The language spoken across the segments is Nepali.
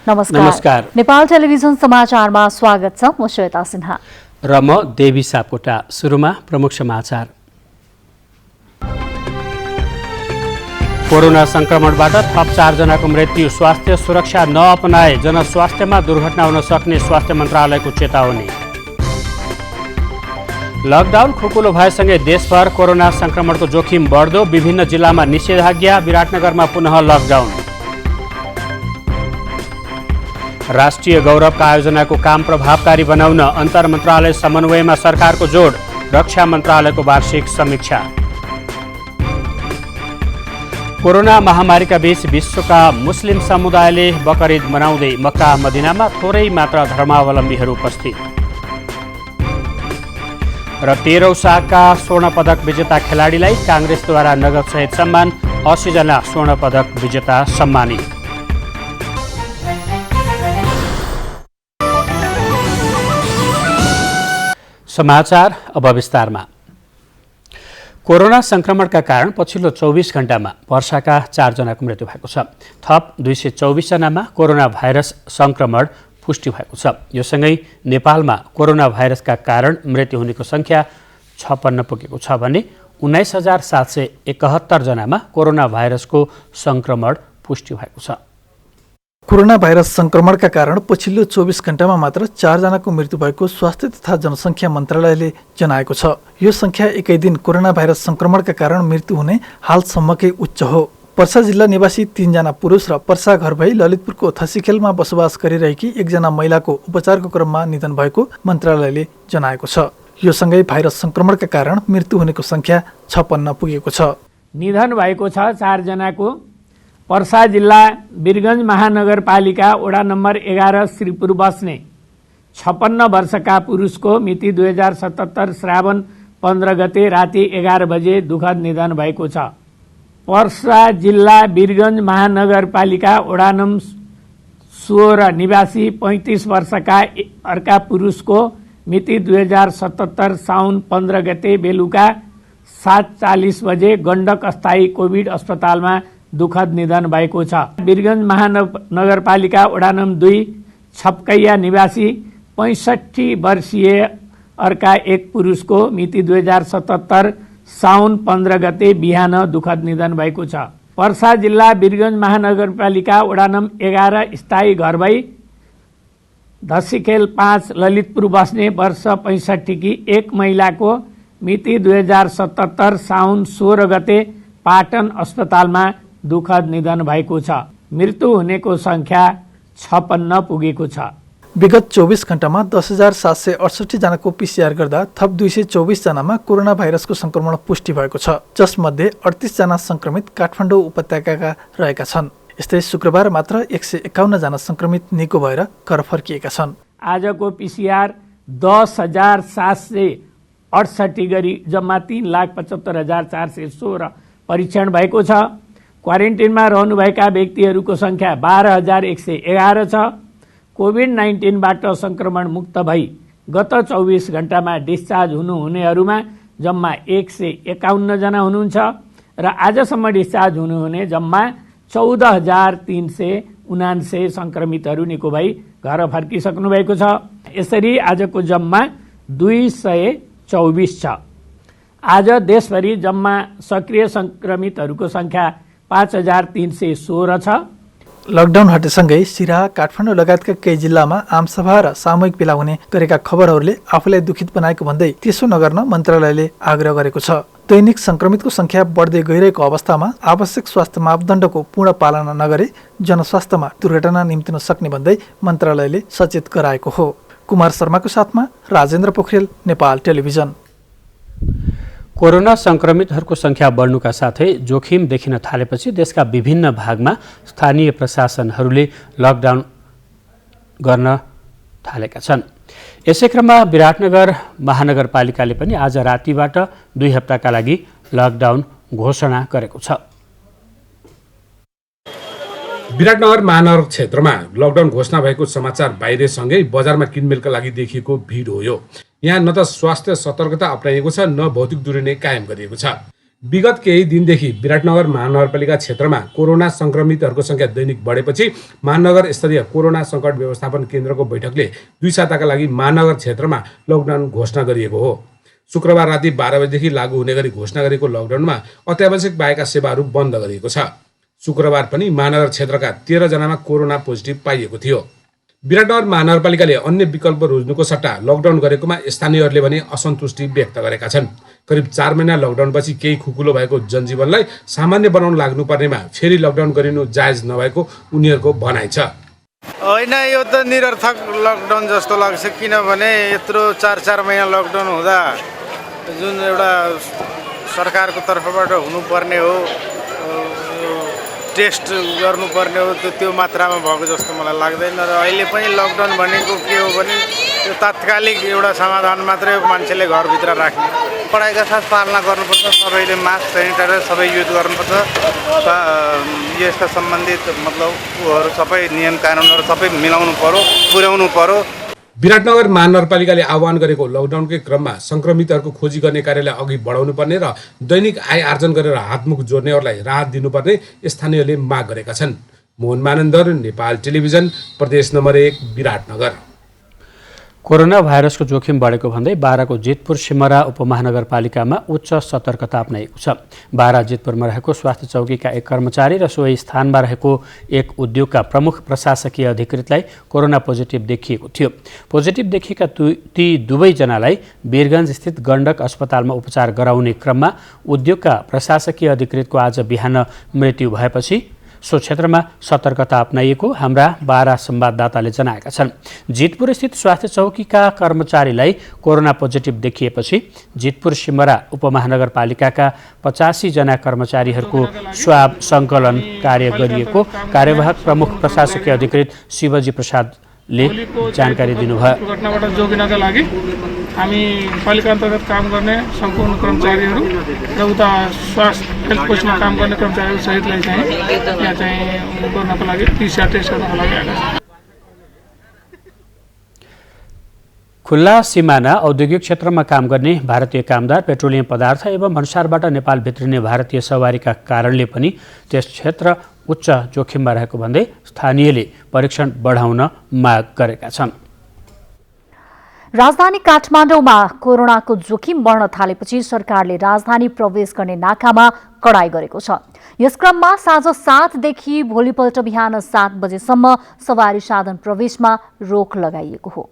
नमस्कार। नेपाल टेलिभिजन समाचारमा स्वागत छ। म श्वेता सिन्हा र म देवी सापकोटा। सुरुमा प्रमुख समाचार। कोरोना संक्रमणबाट थप 4 जनाको मृत्यु। स्वास्थ्य सुरक्षा नअपनाए जनस्वास्थ्यमा दुर्घटना हुन सक्ने स्वास्थ्य मन्त्रालयको चेतावनी। लकडाउन खुकुलो भएसँगै देशभर कोरोना संक्रमणको जोखिम बढ्दो। विभिन्न जिल्लामा निषेधाज्ञा। विराटनगरमा पुनः लकडाउन। राष्ट्रिय गौरवका आयोजनाको काम प्रभावकारी बनाउन अन्तर मन्त्रालय समन्वयमा सरकारको जोड। रक्षा मन्त्रालयको वार्षिक समीक्षा। कोरोना महामारीका बीच विश्वका मुस्लिम समुदायले बकरिद मनाउँदै मक्का मदिनामा थोरै मात्र धर्मावलम्बीहरू उपस्थित। र 13औं सागका स्वर्ण पदक विजेता खेलाडीलाई काङ्ग्रेसद्वारा नगदसहित सम्मान। 80 जना स्वर्ण पदक विजेता सम्मानित। समाचार अब विस्तारमा। कोरोना संक्रमणका कारण पछिल्लो 24 घण्टामा वर्षाका 4 जनाको मृत्यु भएको छ। थप 224 जनामा कोरोना भाइरस संक्रमण पुष्टि भएको छ। यो सँगै नेपालमा कोरोना भाइरसका कारण मृत्यु हुनेको संख्या 56 पुगेको छ भने 19,771 जनामा कोरोना भाइरसको संक्रमण पुष्टि भएको छ। कोरोना भाइरस संक्रमणका कारण पछिल्लो 24 घण्टामा मात्र 4 जनाको मृत्यु भएको स्वास्थ्य तथा जनसङ्ख्या मन्त्रालयले जनाएको छ। यो संख्या एकै दिन कोरोना भाइरस संक्रमणका कारण मृत्यु हुने हालसम्मकै उच्च हो। पर्सा जिल्ला निवासी 3 जना पुरुष र पर्सा घर भई ललितपुरको थसीखेलमा बसोबास गरिरहेकी 1 जना महिलाको उपचारको क्रममा निधन भएको मन्त्रालयले जनाएको छ। यो सँगै भाइरस संक्रमणका कारण मृत्यु हुनेको संख्या 56 पुगेको छ। निधन भएको छ 4 जनाको। पर्सा जिल्ला वीरगञ्ज महानगरपालिका वडा नम्बर 11 श्रीपुर बस्ने 56 वर्षका पुरुषको मिति 2077 श्रावण 15 गते राति 11 बजे दुःखद निधन भएको छ। पर्सा जिल्ला वीरगञ्ज महानगरपालिका वडा नम्बर 16 निवासी 35 वर्षका अर्का पुरुषको मिति 2077 साउन 15 गते बेलुका 7:40 बजे गण्डक अस्थायी कोभिड अस्पतालमा दुःखद निधन भएको छ। वीरगञ्ज महानगरपालिका वडा नम्बर 2 छपकैया निवासी 65 वर्षीय अर्का एक पुरुषको मिति 2077 साउन 15 गते बिहान दुःखद निधन भएको छ। पर्सा जिल्ला वीरगञ्ज महानगरपालिका वडा नम्बर 11 स्थायी घर भई धसीखेल 5 ललितपुर बस्ने वर्ष 65 की एक महिलाको मिति 2077 साउन 16 गते पाटन अस्पतालमा दुःखद निधन भएको छ। मृत्यु हुनेको संख्या 56 पुगेको छ। विगत 24 घण्टामा 10,768 जनाको पीसीआर गर्दा थप 224 जनामा कोरोना भाइरसको संक्रमण पुष्टि भएको छ, जसमध्ये 38 जना संक्रमित काठमाडौँ उपत्यकाका रहेका छन्। यस्तै शुक्रबार मात्र 151 जना संक्रमित निको भएर घर फर्किएका छन्। आजको पीसीआर 10,768 गरी जम्मा 3,75,416 परीक्षण भएको छ। क्वारेन्टिनमा रहनुभएका व्यक्तिहरूको संख्या 12,111 छ। कोभिड-19बाट संक्रमण मुक्त भई गत 24 घण्टामा डिस्चार्ज हुनुहुनेहरूमा जम्मा 151 जना हुनुहुन्छ र आजसम्म डिस्चार्ज हुनुहुने जम्मा 14,379 संक्रमितहरू निको भई घर फर्किसक्नु भएको छ। यसरी आजको जम्मा 224 छ। आज देशभरि जम्मा सक्रिय संक्रमितहरूको संख्या 5,316 छ। लकडाउन हटेसँगै सिराहा, काठमाडौँ लगायतका केही जिल्लामा आमसभा र सामूहिक भेला हुने गरेका खबरहरूले आफूलाई दुखित बनाएको भन्दै त्यसो नगर्न मन्त्रालयले आग्रह गरेको छ। दैनिक संक्रमितको संख्या बढ्दै गइरहेको अवस्थामा आवश्यक स्वास्थ्य मापदण्डको पूर्ण पालना नगरे जनस्वास्थ्यमा दुर्घटना निम्तिन सक्ने भन्दै मन्त्रालयले सचेत गराएको हो। कुमार शर्माको साथमा राजेन्द्र पोखरेल, नेपाल टेलिभिजन। कोरोना संक्रमितहरूको संख्या बढ्नुका साथै जोखिम देखिन थालेपछि देशका विभिन्न भागमा स्थानीय प्रशासनहरूले लकडाउन गर्न थालेका छन्। यसै क्रममा विराटनगर महानगरपालिकाले पनि आज रातिबाट 2 हप्ताका लागि लकडाउन घोषणा गरेको छ। विराटनगर महानगर क्षेत्रमा लकडाउन घोषणा भएको समाचार बाहिरसँगै बजारमा किनमेलका लागि देखिएको भिड हो। यो यहाँ न त स्वास्थ्य सतर्कता अपनाइएको छ, न भौतिक दूरी नै कायम गरिएको छ। विगत केही दिनदेखि विराटनगर महानगरपालिका क्षेत्रमा कोरोना संक्रमितहरूको संख्या दैनिक बढेपछि महानगर स्तरीय कोरोना सङ्कट व्यवस्थापन केन्द्रको बैठकले 2 साताका लागि महानगर क्षेत्रमा लकडाउन घोषणा गरिएको हो। शुक्रबार राति 12 बजेदेखि लागू हुने गरी घोषणा गरेको लकडाउनमा अत्यावश्यक बाहेकका सेवाहरू बन्द गरिएको छ। शुक्रबार पनि महानगर क्षेत्रका 13 जनामा कोरोना पोजिटिभ पाइएको थियो। विराटनगर महानगरपालिकाले अन्य विकल्प रोज्नुको सट्टा लकडाउन गरेकोमा स्थानीयहरूले भने असन्तुष्टि व्यक्त गरेका छन्। करिब 4 महिना लकडाउनपछि केही खुकुलो भएको जनजीवनलाई सामान्य बनाउन लाग्नुपर्नेमा फेरि लकडाउन गरिनु जायज नभएको उनीहरूको भनाइ छ। होइन, यो त निरर्थक लकडाउन जस्तो लाग्छ, किनभने यत्रो 4 महिना लकडाउन हुँदा जुन एउटा सरकारको तर्फबाट हुनुपर्ने हो, टेस्ट गर्नुपर्ने हो, त्यो मात्रामा भएको जस्तो मलाई लाग्दैन। र अहिले पनि लकडाउन भनेको के हो भने त्यो तात्कालिक एउटा समाधान मात्रै हो, मान्छेले घरभित्र राख्ने। पढाइका साथ पालना गर्नुपर्छ, सबैले मास्क सेनिटाइजर सबै युज गर्नुपर्छ। यसका सम्बन्धित मतलब उहरू सबै नियम कानुनहरू सबै मिलाउनु पर्यो, पुर्याउनु पर्यो। विराटनगर महानगरपालिकाले आह्वान गरेको लकडाउनकै क्रममा संक्रमितहरूको खोजी गर्ने कार्यलाई अघि बढाउनु पर्ने र दैनिक आय आर्जन गरेर हातमुख जोड्नेहरूलाई राहत दिनुपर्ने स्थानीयले माग गरेका छन्। मोहन मानन्दर, नेपाल टेलिभिजन, प्रदेश नम्बर 1, विराटनगर। कोरोना भाइरसको जोखिम बढेको भन्दै बाराको जितपुर सिमरा उपमहानगरपालिकामा उच्च सतर्कता अपनाइएको छ। बारा जितपुरमा रहेको स्वास्थ्य चौकीका एक कर्मचारी र सोही स्थानमा रहेको एक उद्योगका प्रमुख प्रशासकीय अधिकृतलाई कोरोना पोजिटिभ देखिएको थियो। पोजिटिभ देखिएका ती दुवैजनालाई वीरगञ्ज स्थित गण्डक अस्पतालमा उपचार गराउने क्रममा उद्योगका प्रशासकीय अधिकृतको आज बिहान मृत्यु भएपछि सो क्षेत्रमा सतर्कता अपनाइएको हाम्रा बारा संवाददाताले जनाएका छन्। जितपुर स्थित स्वास्थ्य चौकीका कर्मचारीलाई कोरोना पोजिटिभ देखिएपछि जितपुर सिमरा उपमहानगरपालिकाका 85 जना कर्मचारीहरूको स्वाब सङ्कलन कार्य गरिएको कार्यवाहक प्रमुख प्रशासकीय अधिकृत शिवजी प्रसादले जानकारी दिनुभयो। घटनाबाट जोगिनका लागि हामी पालिका अन्तर्गत काम गर्ने सम्पूर्ण कर्मचारीहरू र उता स्वास्थ्य हेल्थ पोस्टमा काम गर्ने कर्मचारीहरू सहितलाई चाहिँ यहाँ चाहिँ गर्नको लागि PCR टेस्ट गर्नको लागि आएका छन्। खुल्ला सिमाना औद्योगिक क्षेत्रमा काम गर्ने भारतीय कामदार, पेट्रोलियम पदार्थ एवं भन्सारबाट नेपाल भित्रिने भारतीय सवारीका कारणले पनि त्यस क्षेत्र उच्च जोखिममा रहेको भन्दै स्थानीयले परीक्षण बढाउन माग गरेका छन्। राजधानी काठमाडौँमा कोरोनाको जोखिम बढ्न थालेपछि सरकारले राजधानी प्रवेश गर्ने नाकामा कडाई गरेको छ। यस क्रममा साँझ 7 देखि भोलिपल्ट बिहान 7 बजेसम्म सवारी साधन प्रवेशमा रोक लगाइएको हो।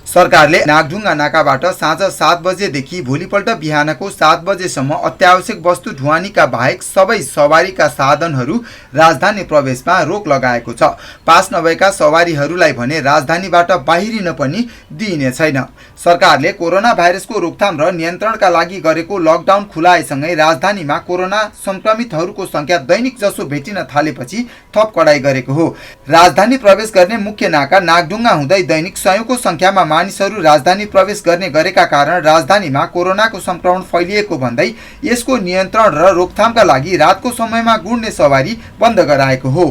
सरकारले नागढुङ्गा नाकाबाट साँझ 7 बजेदेखि भोलिपल्ट बिहानको 7 बजेसम्म अत्यावश्यक वस्तु ढुवानीका बाहेक सबै सवारीका साधनहरू राजधानी प्रवेशमा रोक लगाएको छ। पास नभएका सवारीहरूलाई भने राजधानीबाट बाहिरिन पनि दिइने छैन। सरकारले कोरोना भाइरसको रोकथाम र नियन्त्रणका लागि गरेको लकडाउन खुलाएसँगै राजधानीमा कोरोना संक्रमितहरूको संख्या दैनिक जसो भेटिन थालेपछि थप कडाई गरेको हो। राजधानी प्रवेश गर्ने मुख्य नाका नागढुङ्गा हुँदै दैनिक सयौंको संख्यामा मानिसहरू राजधानी प्रवेश गर्ने गरेका कारण राजधानीमा कोरोनाको संक्रमण फैलिएको भन्दै यसको नियन्त्रण र रोकथामका लागि रातको समयमा गुड्ने सवारी बन्द गराएको हो।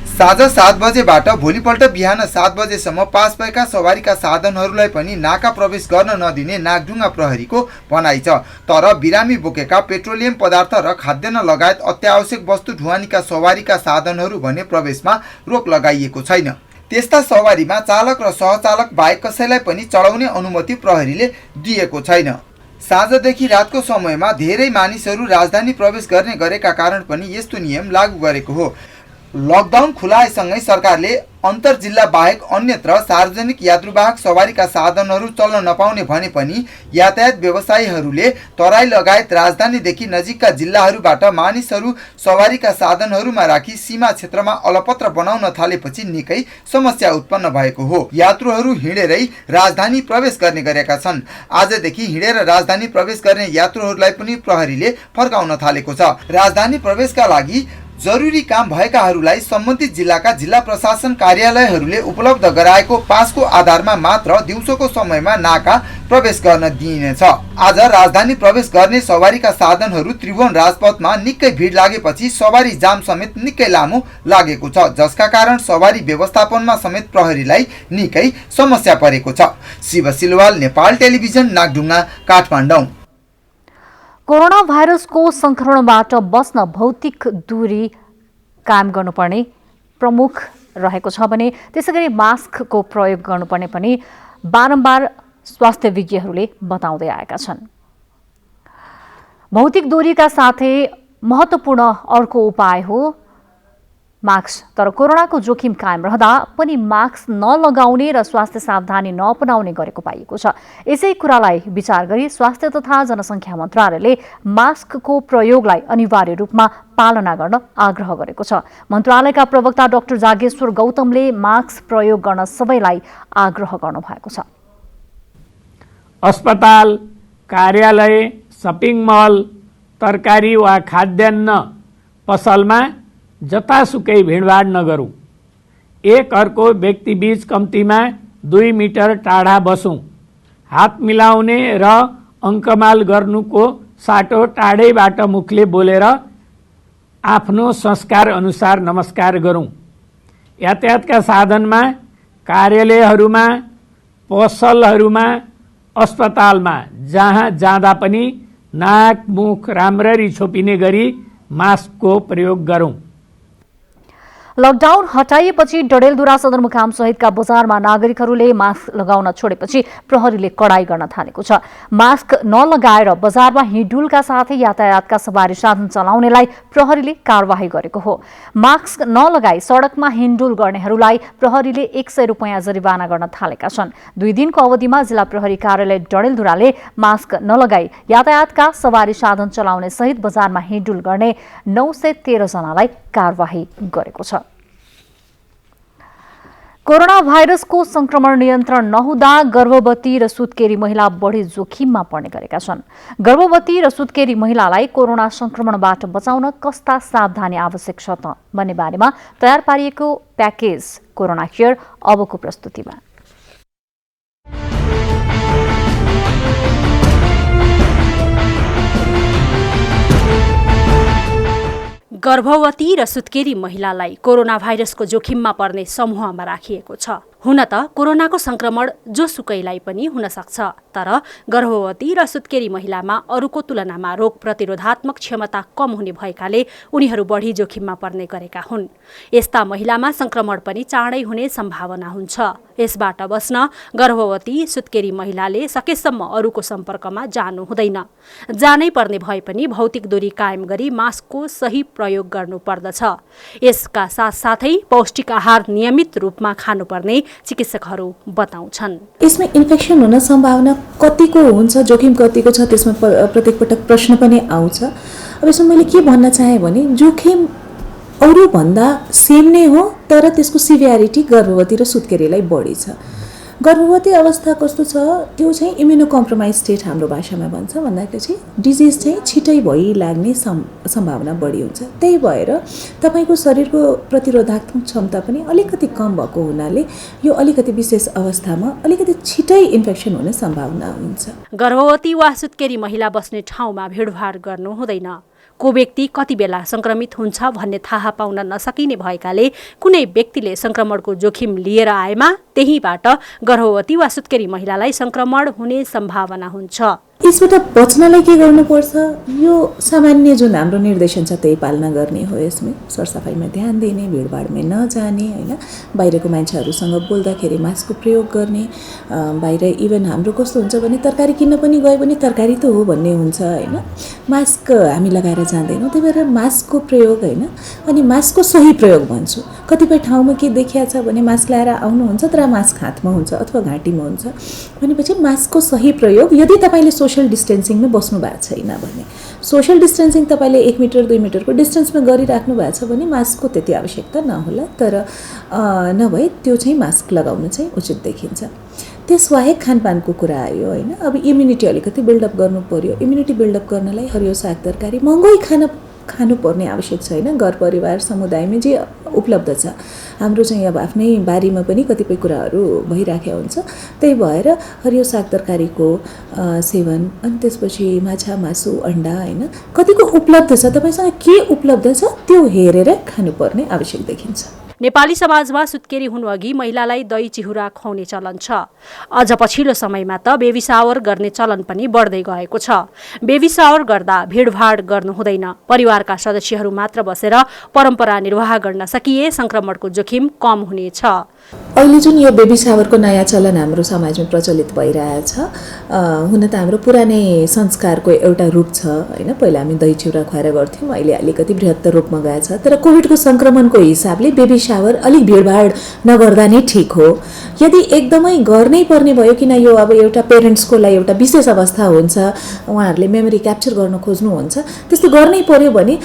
साँझ 7 बजेबाट भोलिपल्ट बिहान 7 बजेसम्म पास भएका सवारीका साधनहरूलाई पनि नाका प्रवेश गर्न नदिने नागढुङ्गा प्रहरीको भनाइ छ। तर बिरामी बोकेका पेट्रोलियम पदार्थ र खाद्यान्न लगायत अत्यावश्यक वस्तु ढुवानीका सवारीका साधनहरू भने प्रवेशमा रोक लगाइएको छैन। त्यस्ता सवारीमा चालक र सहचालक बाहेक कसैलाई पनि चढाउने अनुमति प्रहरीले दिएको छैन। साँझदेखि रातको समयमा धेरै मानिसहरू राजधानी प्रवेश गर्ने गरेका कारण पनि यस्तो नियम लागू गरेको हो। लकडाउन खुलाएसँगै सरकारले अन्तर जिल्ला बाहेक अन्यत्र सार्वजनिक यात्रुवाहक सवारीका साधनहरू चल्न नपाउने भने पनि यातायात व्यवसायीहरूले तराई लगायत राजधानीदेखि नजिकका जिल्लाहरूबाट मानिसहरू सवारीका साधनहरूमा राखी सीमा क्षेत्रमा अलपत्र बनाउन थालेपछि निकै समस्या उत्पन्न भएको हो। यात्रुहरू हिँडेरै राजधानी प्रवेश गर्ने गरेका छन्। आजदेखि हिँडेर राजधानी प्रवेश गर्ने यात्रुहरूलाई पनि प्रहरीले फर्काउन थालेको छ। राजधानी प्रवेशका लागि जरुरी काम भएकाहरूलाई सम्बन्धित जिल्लाका जिल्ला प्रशासन कार्यालयहरूले उपलब्ध गराएको पासको आधारमा मात्र दिउँसोको समयमा नाका प्रवेश गर्न दिइनेछ। आज राजधानी प्रवेश गर्ने सवारीका साधनहरू त्रिभुवन राजपथमा निकै भिड लागेपछि सवारी जाम समेत निकै लामो लागेको छ, जसका कारण सवारी व्यवस्थापनमा समेत प्रहरीलाई निकै समस्या परेको छ। शिव सिलवाल, नेपाल टेलिभिजन, नागढुङ्गा, काठमाडौँ। कोरोना भाइरसको संक्रमणबाट बच्न भौतिक दूरी कायम गर्नुपर्ने प्रमुख रहेको छ भने त्यसैगरी मास्कको प्रयोग गर्नुपर्ने पनि बारम्बार स्वास्थ्य विज्ञहरूले बताउँदै आएका छन्। भौतिक दूरीका साथै महत्त्वपूर्ण अर्को उपाय हो मास्क। तर कोरोनाको जोखिम कायम रहँदा पनि मास्क नलगाउने र स्वास्थ्य सावधानी नअपनाउने गरेको पाइएको छ। यसै कुरालाई विचार गरी स्वास्थ्य तथा जनसङ्ख्या मन्त्रालयले मास्कको प्रयोगलाई अनिवार्य रूपमा पालना गर्न आग्रह गरेको छ। मन्त्रालयका प्रवक्ता डाक्टर जागेश्वर गौतमले मास्क प्रयोग गर्न सबैलाई आग्रह गर्नुभएको छ। अस्पताल, कार्यालय, सपिङ मल, तरकारी वा खाद्यान्न पसलमा जतासुकै भिडभाड नगरौँ। एक अर्को व्यक्तिबीच कम्तीमा 2 मिटर टाढा बसौँ। हात मिलाउने र अङ्कमाल गर्नुको साटो टाढैबाट मुखले बोलेर आफ्नो संस्कार अनुसार नमस्कार गरौँ। यातायातका साधनमा, कार्यालयहरूमा, पसलहरूमा, अस्पतालमा जहाँ जाँदा पनि नाक मुख राम्ररी छोपिने गरी मास्कको प्रयोग गरौँ। लकडाउन हटाइएपछि डडेलधुरा सदरमुकाम सहितका बजारमा नागरिकहरूले मास्क लगाउन छोडेपछि प्रहरीले कडाई गर्न थालेको छ। मास्क नलगाएर बजारमा हिँडुलका साथै यातायातका सवारी साधन चलाउनेलाई प्रहरीले कारवाही गरेको हो। मास्क नलगाई सडकमा हिँडुल गर्नेहरूलाई प्रहरीले 100 रुपैयाँ जरिवाना गर्न थालेका छन्। 2 दिनको अवधिमा जिल्ला प्रहरी कार्यालय डडेलधुराले मास्क नलगाई यातायातका सवारी साधन चलाउने सहित बजारमा हिँडुल गर्ने 913 जनालाई कारवाही गरेको छ। कोरोना भाइरसको संक्रमण नियन्त्रण नहुँदा गर्भवती र सुत्केरी महिला बढी जोखिममा पर्ने गरेका छन्। गर्भवती र सुत्केरी महिलालाई कोरोना संक्रमणबाट बचाउन कस्ता सावधानी आवश्यक छ त भन्ने बारेमा तयार पारिएको प्याकेज कोरोना केयर अबको प्रस्तुतिमा। गर्भवती र सुत्केरी महिलालाई कोरोना भाइरसको जोखिममा पर्ने समूहमा राखिएको छ। हुन त कोरोनाको संक्रमण जोसुकैलाई पनि हुन सक्छ, तर गर्भवती र सुत्केरी महिलामा अरूको तुलनामा रोग प्रतिरोधात्मक क्षमता कम हुने भएकाले उनीहरू बढी जोखिममा पर्ने गरेका हुन्। यस्ता महिलामा संक्रमण पनि चाँडै हुने सम्भावना हुन्छ। यसबाट बस्न गर्भवती सुत्केरी महिलाले सकेसम्म अरूको सम्पर्कमा जानु हुँदैन। जानै पर्ने भए पनि भौतिक दूरी कायम गरी मास्कको सही प्रयोग गर्नु पर्दछ। यसका साथसाथै पौष्टिक आहार नियमित रूपमा खानुपर्ने चिकित्सकहरू बताउँछन्। यसमा इन्फेक्सन हुन सम्भावना कतिको हुन्छ, जोखिम कतिको छ, त्यसमा प्रत्येक पटक प्रश्न पनि आउँछ। अब यसमा मैले के भन्न चाहे भने जोखिम अरू भन्दा सेम नै हो, तर त्यसको सिभियरिटी गर्भवती र सुत्केरीलाई बढी छ। गर्भवती अवस्था कस्तो छ त्यो चाहिँ इम्युनो कम्प्रोमाइज स्टेट हाम्रो भाषामा भन्छ, भन्दाखेरि चाहिँ डिजिज चाहिँ छिटै भइलाग्ने सम्भावना बढी हुन्छ। त्यही भएर तपाईको शरीरको प्रतिरोधात्मक क्षमता पनि अलिकति कम भएको हुनाले यो अलिकति विशेष अवस्थामा अलिकति छिटै इन्फेक्सन हुने सम्भावना हुन्छ। गर्भवती वा सुत्केरी महिला बस्ने ठाउँमा भिडभाड गर्नु हुँदैन। को व्यक्ति कति बेला संक्रमित हुन्छ भन्ने थाहा पाउन नसकिने भएकाले कुनै व्यक्तिले संक्रमणको जोखिम लिएर आएमा त्यहीबाट गर्भवती वा सुत्केरी महिलालाई संक्रमण हुने सम्भावना हुन्छ। यसबाट बच्नलाई के गर्नुपर्छ, यो सामान्य जुन हाम्रो निर्देशन छ त्यही पालना गर्ने हो। यसमा सरसफाइमा ध्यान दिने, भिडभाडमा नजाने, हैन, बाहिरको मान्छेहरूसँग बोल्दाखेरि मास्कको प्रयोग गर्ने। बाहिर इभन हाम्रो कस्तो हुन्छ भने तरकारी किन्न पनि गयो भने तरकारी त हो भन्ने हुन्छ, हैन, मास्क हामी लगाएर जाँदैनौँ। त्यही भएर मास्कको प्रयोग, हैन, अनि मास्कको सही प्रयोग भन्छु। कतिपय ठाउँमा के देखिया छ भने मास्क लगाएर आउनुहुन्छ तर मास्क हातमा हुन्छ अथवा घाँटीमा हुन्छ भनेपछि मास्कको सही प्रयोग। यदि तपाईले सोशल डिस्टेन्सिङमा बस्नु भएको छैन भने, सोशल डिस्टेन्सिङ तपाईले 1 मिटर 2 मिटरको डिस्टेन्समा गरिराख्नु भएको छ भने मास्कको त्यति आवश्यकता नहोला, तर नभए त्यो चाहिँ मास्क लगाउनु चाहिँ उचित देखिन्छ। त्यसबाहेक खानपानको कुरा आयो, हैन। अब इम्युनिटी अलिकति बिल्डअप गर्नु पर्यो। इम्युनिटी बिल्डअप गर्नलाई हरियो साग तरकारी महँगै खानुपर्ने आवश्यक छैन। घर परिवार समुदायमा जे उपलब्ध छ, हाम्रो चाहिँ अब आफ्नै बारीमा पनि कतिपय कुराहरू भइराखेको हुन्छ। त्यही भएर हरियो साग तरकारीको सेवन, अनि त्यसपछि माछा मासु अन्डा, हैन, कतिको उपलब्ध छ, तपाईसँग के उपलब्ध छ त्यो हेरेर खानुपर्ने आवश्यक देखिन्छ। नेपाली समाजमा सुत्केरी हुनुअघि महिलालाई दही चिहुरा खुवाउने चलन छ। अझ पछिल्लो समयमा त बेबी सावर गर्ने चलन पनि बढ्दै गएको छ। बेबी सावर गर्दा भिडभाड गर्नु हुँदैन। परिवारका सदस्यहरू मात्र बसेर परम्परा निर्वाह गर्न सकिए संक्रमणको जोखिम कम हुनेछ। अहिले जुन यो बेबी सावरको नयाँ चलन हाम्रो समाजमा प्रचलित भइरहेछ, हुन त हाम्रो पुरानै संस्कारको एउटा रूप छ हैन। पहिला हामी दही चिउरा खुवाएर गर्थ्यौँ, अहिले अलिकति बृहत्तर रूपमा गएछ। तर कोभिडको संक्रमणको हिसाबले बेबी सावर अलिक भिडभाड नगर्दा नै ठिक हो। यदि एकदमै गर्नै पर्ने भयो, किन यो अब एउटा पेरेन्ट्सको लागि एउटा विशेष अवस्था हुन्छ, उहाँहरूले मेमोरी क्याप्चर गर्न खोज्नुहुन्छ, त्यस्तो गर्नै पर्यो भने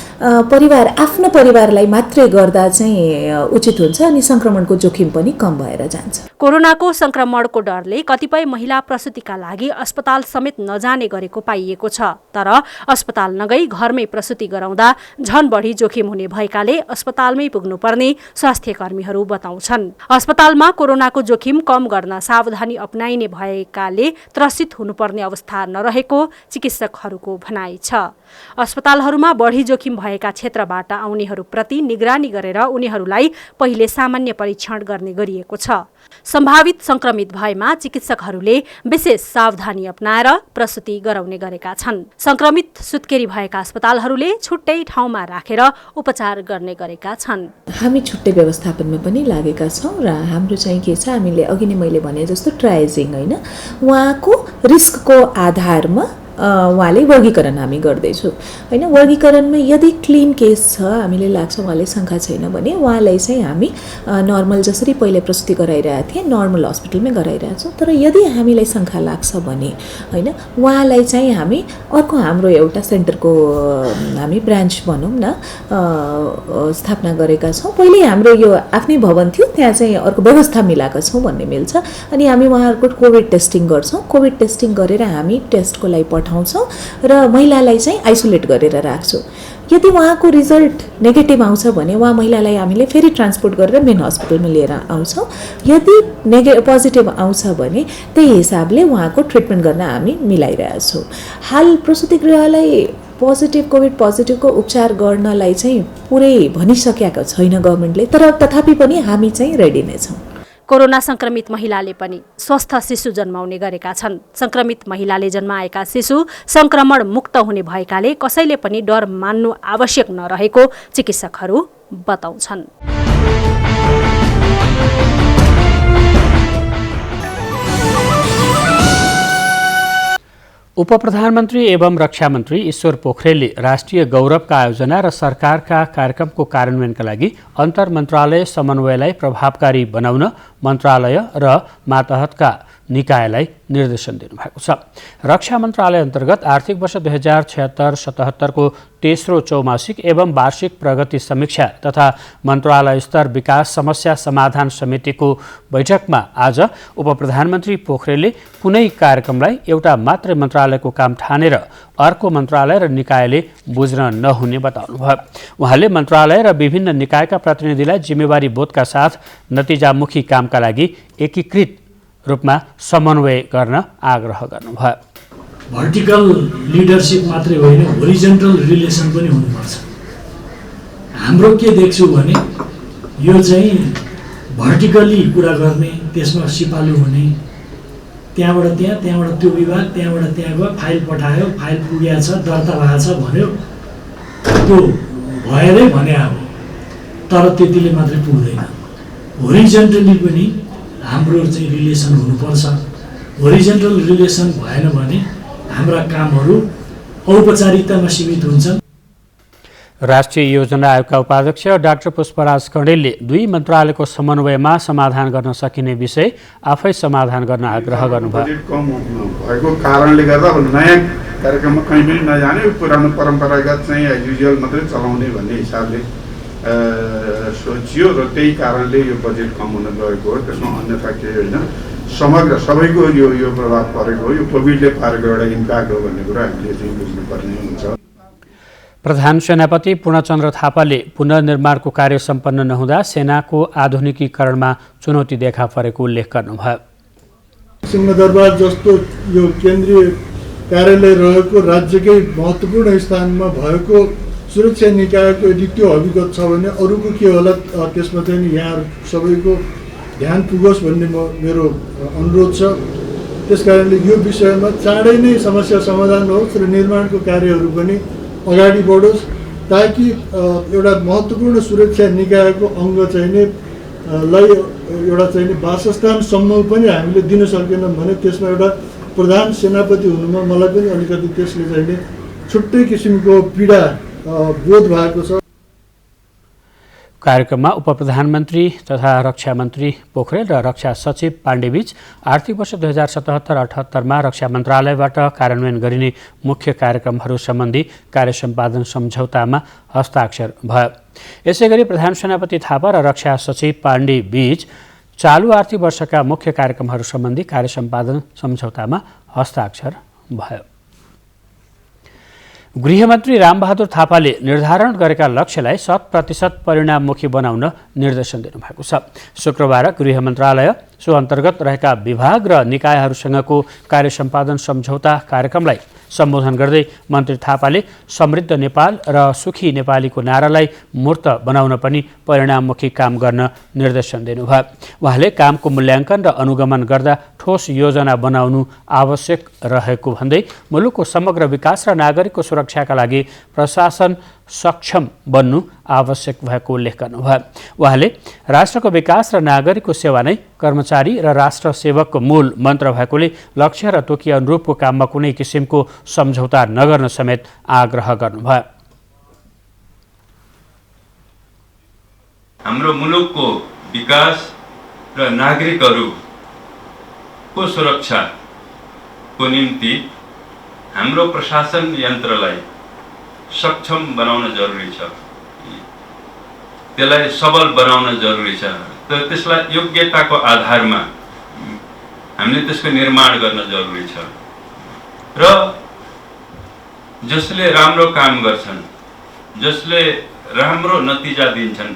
परिवार आफ्नो परिवारलाई मात्रै गर्दा चाहिँ उचित हुन्छ अनि संक्रमणको जोखिम पनि कम भएर जान्छ। कोरोनाको संक्रमणको डरले कतिपय महिला प्रसुतिका लागि अस्पताल समेत नजाने गरेको पाइएको छ। तर अस्पताल नगई घरमै प्रसुति गराउँदा झन बढी जोखिम हुने भएकाले अस्पतालमै पुग्नुपर्ने स्वास्थ्य कर्मीहरू बताउँछन्। अस्पतालमा कोरोनाको जोखिम कम गर्न सावधानी अपनाइने भएकाले त्रसित हुनुपर्ने अवस्था नरहेको चिकित्सकहरूको भनाइ छ। अस्पतालहरूमा बढी जोखिम भएका क्षेत्रबाट आउनेहरूप्रति निगरानी गरेर उनीहरूलाई पहिले सामान्य परीक्षण गर्ने गरिएको छ। सम्भावित संक्रमित भएमा चिकित्सकहरूले विशेष सावधानी अपनाएर प्रसुति गराउने गरेका छन्। संक्रमित सुत्केरी भएका अस्पतालहरूले छुट्टै ठाउँमा राखेर उपचार गर्ने गरेका छन्। हामी छुट्टै व्यवस्थापनमा पनि लागेका छौँ र हाम्रो चाहिँ के छ, हामीले अघि नै मैले भने जस्तो ट्रायजिङ हैन, उहाँको रिस्कको आधारमा उहाँले वर्गीकरण हामी गर्दैछौँ हैन। वर्गीकरणमा यदि क्लिन केस छ, हामीले लाग्छ उहाँले शङ्का छैन भने उहाँलाई चाहिँ हामी नर्मल जसरी पहिले प्रसुति गराइरहेका थिए नर्मल हस्पिटलमै गराइरहेछौँ। तर यदि हामीलाई शङ्का लाग्छ भने हैन, उहाँलाई चाहिँ हामी अर्को हाम्रो एउटा सेन्टरको हामी ब्रान्च भनौँ न स्थापना गरेका छौँ। पहिले हाम्रो यो आफ्नै भवन थियो, त्यहाँ चाहिँ अर्को व्यवस्था मिलाएका छौँ भन्ने मिल्छ। अनि हामी उहाँहरूको कोभिड टेस्टिङ गर्छौँ। कोभिड टेस्टिङ गरेर हामी टेस्टको लागि पठाउँछौँ र महिलालाई चाहिँ आइसोलेट गरेर राख्छौँ। यदि उहाँको रिजल्ट नेगेटिभ आउँछ भने उहाँ महिलालाई हामीले फेरि ट्रान्सपोर्ट गरेर मेन हस्पिटलमा लिएर आउँछौँ। यदि पोजिटिभ आउँछ भने त्यही हिसाबले उहाँको ट्रिटमेन्ट गर्न हामी मिलाइरहेछौँ। हाल प्रसुति गृहलाई पोजिटिभ कोभिड पोजिटिभको उपचार गर्नलाई चाहिँ पुरै भनिसकेको छैन गभर्मेन्टले, तर तथापि पनि हामी चाहिँ रेडी नै छौँ। कोरोना संक्रमित महिलाले पनि स्वस्थ शिशु जन्माउने गरेका छन्। संक्रमित महिलाले जन्माएका शिशु संक्रमण मुक्त हुने भएकाले कसैले पनि डर मान्नु आवश्यक नरहेको चिकित्सकहरू बताउँछन्। उपप्रधानमन्त्री एवं रक्षा मन्त्री ईश्वर पोखरेलले राष्ट्रिय गौरवका आयोजना र सरकारका कार्यक्रमको कार्यान्वयनका लागि अन्तर मन्त्रालय समन्वयलाई प्रभावकारी बनाउन मन्त्रालय र मातहतका निकायलाई निर्देशन दिनुभएको छ। रक्षा मन्त्रालय अन्तर्गत आर्थिक वर्ष 2076-77 को तेस्रो चौमासिक एवं वार्षिक प्रगति समीक्षा तथा मन्त्रालय स्तर विकास समस्या समाधान समितिको बैठकमा आज उपप्रधानमन्त्री पोखरेलले कुनै कार्यक्रमलाई एउटा मात्र मन्त्रालयको काम ठानेर अर्को मन्त्रालय र निकायले बुझ्न नहुने बताउनुभयो। उहाँले मन्त्रालय र विभिन्न निकायका प्रतिनिधिलाई जिम्मेवारी बोधका साथ नतिजामुखी कामका लागि एकीकृत रूपमा समन्वय गर्न आग्रह गर्नुभयो। भर्टिकल लिडरसिप मात्रै होइन, होरिजेन्टल रिलेसन पनि हुनुपर्छ। हाम्रो के देख्छु भने यो चाहिँ भर्टिकली कुरा गर्ने, त्यसमा सिपालु हुने, त्यहाँबाट त्यहाँ, त्यहाँबाट त्यो विभाग, त्यहाँबाट त्यहाँ गयो, फाइल पठायो, फाइल पुगेको छ, दर्ता भएको छ भन्यो, त्यो भएरै भने अब, तर त्यतिले मात्रै पुग्दैन। होरिजेन्टली पनि हाम्रो चाहिँ रिलेसन हुनुपर्छ। होरिजेन्टल रिलेसन भएन भने हाम्रा कामहरू औपचारिकतामा सीमित हुन्छन्। राष्ट्रिय योजना आयोगका उपाध्यक्ष डाक्टर पुष्पराज कँडेलले दुई मन्त्रालयको समन्वयमा समाधान गर्न सकिने विषय आफै समाधान गर्न आग्रह गर्नुभयो। बजेट कम भएको कारणले गर्दा नयाँ कार्यक्रममा कहीँ पनि नजाने, पुरानो परम्परागत चाहिँ एज युजुअल मात्रै चलाउने भन्ने हिसाबले सोचियो र त्यही कारणले यो बजेट कम हुन गएको हो। त्यसमा अन्यथा केही होइन, समग्र सबैको यो प्रभाव परेको हो। यो कोभिडले पारेको एउटा इम्प्याक्ट हो भन्ने कुरा हामीले चाहिँ बुझ्नुपर्ने हुन्छ। प्रधान सेनापति पूर्णचन्द्र थापाले पुनर्निर्माणको कार्य सम्पन्न नहुँदा सेनाको आधुनिकीकरणमा चुनौती देखा परेको उल्लेख गर्नुभयो। सिंहदरबार जस्तो यो केन्द्रीय कार्यालय रहेको राज्यकै महत्त्वपूर्ण स्थानमा भएको सुरक्षा निकायको यदि त्यो अभिगत छ भने अरूको के होला त्यसमा चाहिँ नि यहाँ सबैको ध्यान पुगोस् भन्ने मेरो अनुरोध छ। त्यसकारणले यो विषयमा चाँडै नै समस्या समाधान होस् र निर्माणको कार्यहरू पनि अगाडि बढोस्, ताकि एउटा महत्त्वपूर्ण सुरक्षा निकायको अङ्ग चाहिँ नि एउटा चाहिँ नि वासस्थानसम्म पनि हामीले दिन सकेनौँ भने त्यसमा एउटा प्रधान सेनापति हुनुमा मलाई पनि अलिकति त्यसले चाहिँ नि छुट्टै किसिमको पीडा बोध भएको छ। कार्यक्रममा उपप्रधानमन्त्री तथा रक्षा मन्त्री पोखरेल र रक्षा सचिव पाण्डेबीच आर्थिक वर्ष 2077-78 रक्षा मन्त्रालयबाट कार्यान्वयन गरिने मुख्य कार्यक्रमहरू सम्बन्धी कार्य सम्पादन सम्झौतामा हस्ताक्षर भयो। यसैगरी प्रधान सेनापति थापा र रक्षा सचिव पाण्डेबीच चालु आर्थिक वर्षका मुख्य कार्यक्रमहरू सम्बन्धी कार्य सम्पादन सम्झौतामा हस्ताक्षर भयो। गृहमन्त्री रामबहादुर थापाले निर्धारण गरेका लक्ष्यलाई 100% परिणाममुखी बनाउन निर्देशन दिनुभएको छ। शुक्रबार गृह मन्त्रालय सो अन्तर्गत रहेका विभाग र निकायहरूसँगको कार्य सम्पादन सम्झौता कार्यक्रमलाई सम्बोधन गर्दै मन्त्री थापाले समृद्ध नेपाल र सुखी नेपालीको नारालाई मूर्त बनाउन पनि परिणाममुखी काम गर्न निर्देशन दिनुभयो। उहाँले कामको मूल्याङ्कन र अनुगमन गर्दा ठोस योजना बनाउनु आवश्यक रहेको भन्दै मुलुकको समग्र विकास र नागरिकको सुरक्षाका लागि प्रशासन सक्षम बन्नु आवश्यक भएको उल्लेख गर्नुभयो। उहाँले राष्ट्रको विकास र नागरिकको सेवा नै कर्मचारी र राष्ट्र सेवकको मूल मन्त्र भएकोले लक्ष्य र तोकी अनुरूपको काममा कुनै किसिमको सम्झौता नगर्न समेत आग्रह गर्नुभयो। हाम्रो मुलुकको विकास र नागरिकहरूको सुरक्षाको निम्ति हाम्रो प्रशासन यन्त्रलाई सक्षम बनाउन जरुरी छ, त्यसलाई सबल बनाउन जरुरी छ। त्यसलाई योग्यताको आधारमा हामीले त्यसको निर्माण गर्न जरुरी छ र जसले राम्रो काम गर्छन्, जसले राम्रो नतिजा दिन्छन्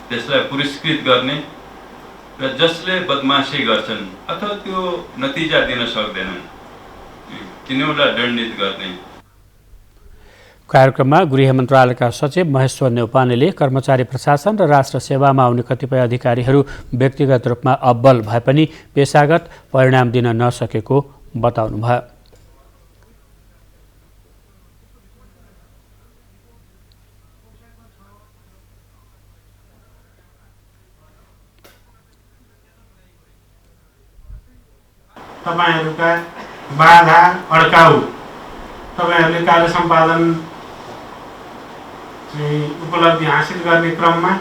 त्यसलाई पुरस्कृत गर्ने र जसले बदमाशी गर्छन् अथवा त्यो नतिजा दिन सक्दैनन् तिनीहरूलाई दण्डित गर्ने। कार्यक्रममा गृह मन्त्रालयका सचिव महेश्वर नेउपानेले कर्मचारी प्रशासन र राष्ट्र सेवामा आउने कतिपय अधिकारीहरू व्यक्तिगत रूपमा अब्बल भए पनि पेशागत परिणाम दिन नसकेको बताउनुभयो। तपाईहरुका बाधा अड्काउ तपाईहरुले कार्य सम्पादन उपलब्धि हासिल गर्ने क्रममा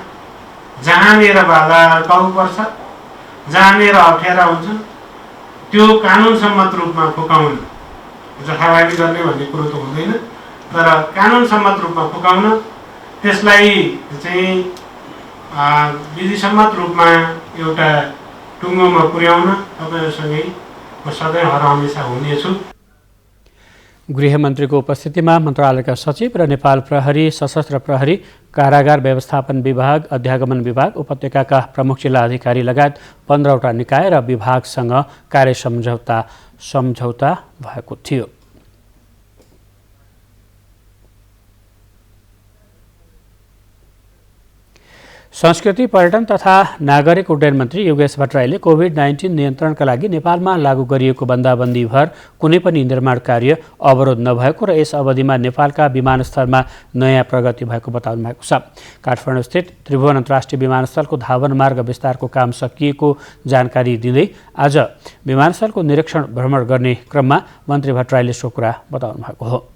जहाँनेर बाधा अड्काउ पर्छ, जहाँनेर अप्ठ्यारा हुन्छन् त्यो कानुन सम्मत रूपमा फुकाउन, जथाभावी गर्ने भन्ने कुरो त हुँदैन, तर कानुन सम्मत रूपमा फुकाउन, त्यसलाई चाहिँ विधिसम्मत रूपमा एउटा टुङ्गोमा पुर्याउन तपाईहरुसँगै म सधैँ हरहमेशा हुनेछु। गृहमन्त्रीको उपस्थितिमा मन्त्रालयका सचिव र नेपाल प्रहरी, सशस्त्र प्रहरी, कारागार व्यवस्थापन विभाग, अध्यागमन विभाग, उपत्यकाका प्रमुख जिल्ला अधिकारी लगायत 15वटा निकाय र विभागसँग कार्य सम्झौता भएको थियो। संस्कृति, पर्यटन तथा नागरिक उड्डयन मन्त्री योगेश भट्टराईले कोभिड-19 नियन्त्रणका लागि नेपालमा लागू गरिएको बन्दाबन्दीभर कुनै पनि निर्माण कार्य अवरोध नभएको र यस अवधिमा नेपालका विमानस्थलमा नयाँ प्रगति भएको बताउनु भएको छ। काठमाडौँस्थित त्रिभुवन अन्तर्राष्ट्रिय विमानस्थलको धावन मार्ग विस्तारको काम सकिएको जानकारी दिँदै आज विमानस्थलको निरीक्षण भ्रमण गर्ने क्रममा मन्त्री भट्टराईले सो कुरा बताउनु भएको हो।